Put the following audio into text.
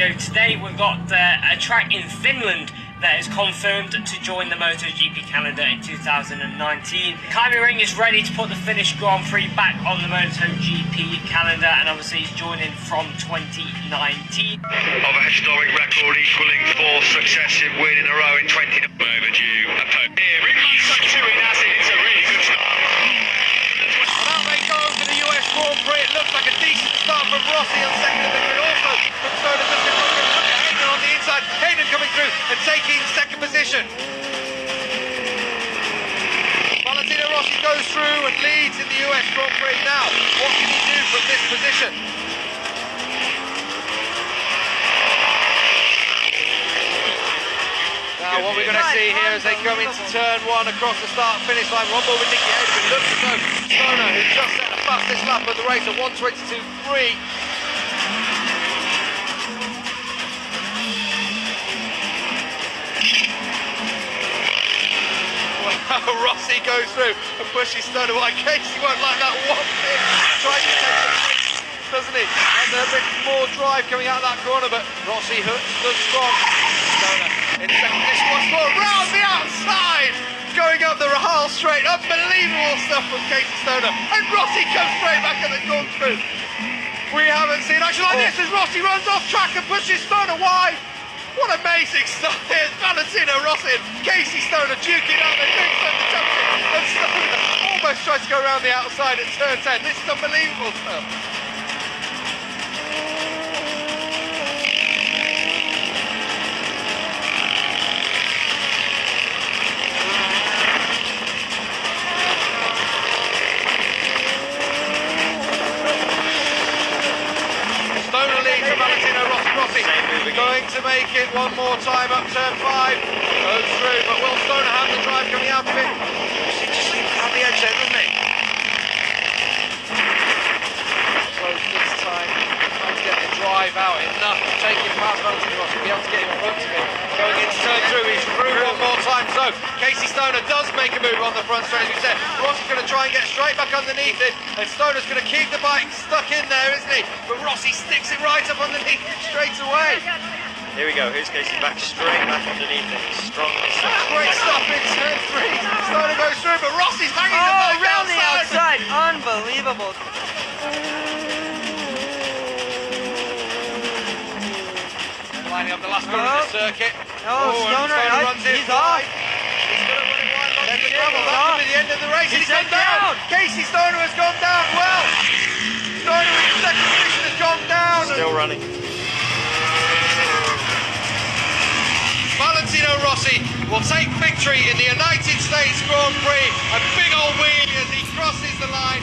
So today we've got a track in Finland that is confirmed to join the Motogp calendar in 2019. Kymi Ring is ready to put the Finnish Grand Prix back on the Motogp calendar, and obviously he's joining from 2019. Of a historic record, equaling 4 successive wins in a row in 20. Overdue. Here, in Moto 2 in Asin, it's a really good start. And out they go for the US Grand Prix. It looks like a decent start from Rossi on second in the grid. Also from Stoner just in front. Look at Hayden on the inside. Hayden coming through and taking second position. Valentino Rossi goes through and leads in the US Grand Prix now. What can he do from this position? Now what we're going to see here as they come into turn one across the start-finish line. One more with Nicky Hayden. It looks as though Stoner, who just set the fastest lap of the race at 1:22.3. Rossi goes through and pushes Stoner. Well, Casey won't like that one bit. Tries to take the switch, doesn't he? And a bit more drive coming out of that corner, but Rossi stood strong. Stoner in second position once more, round the outside, going up the Rahal straight. Unbelievable stuff from Casey Stoner. And Rossi comes straight back at the corkscrew. We haven't seen action like this as Rossi runs off track and pushes Stoner wide. What amazing stuff here. Valentino Rossi and Casey Stoner duking out. They're doing something jumping. And Stoner almost tries to go around the outside at turn 10. This is unbelievable stuff. Stoner leads for Valentino Rossi. Going to make it one more time up turn 5. Goes through, but will Stoner have the drive coming out of it? He just seems to have the edge there, doesn't he? Close this time. Trying to get the drive out enough to take him past Valentino Rossi. Be able to get in front of him. Going into turn 2, he's through one more time. So Casey Stoner does make a move on the front straight, as we said. Rossi's going to try and get straight back underneath it, and Stoner's going to keep the bike stuck in there, isn't he? But Rossi sticks it right up underneath it straight away. Here we go, here's Casey back straight back underneath it. Strong. Great stuff in turn 3. Stoner goes through, but Rossi's hanging the bike around the outside. Unbelievable. Lining up the last corner of the circuit. Stoner runs in he's wide. off. He's going to run it wide on the gravel. That could be the end of the race. He's gone down. Casey Stoner has gone down. Well, Stoner in second position has gone down. Still running. Valentino Rossi will take victory in the United States Grand Prix. A big old wheelie as he crosses the line.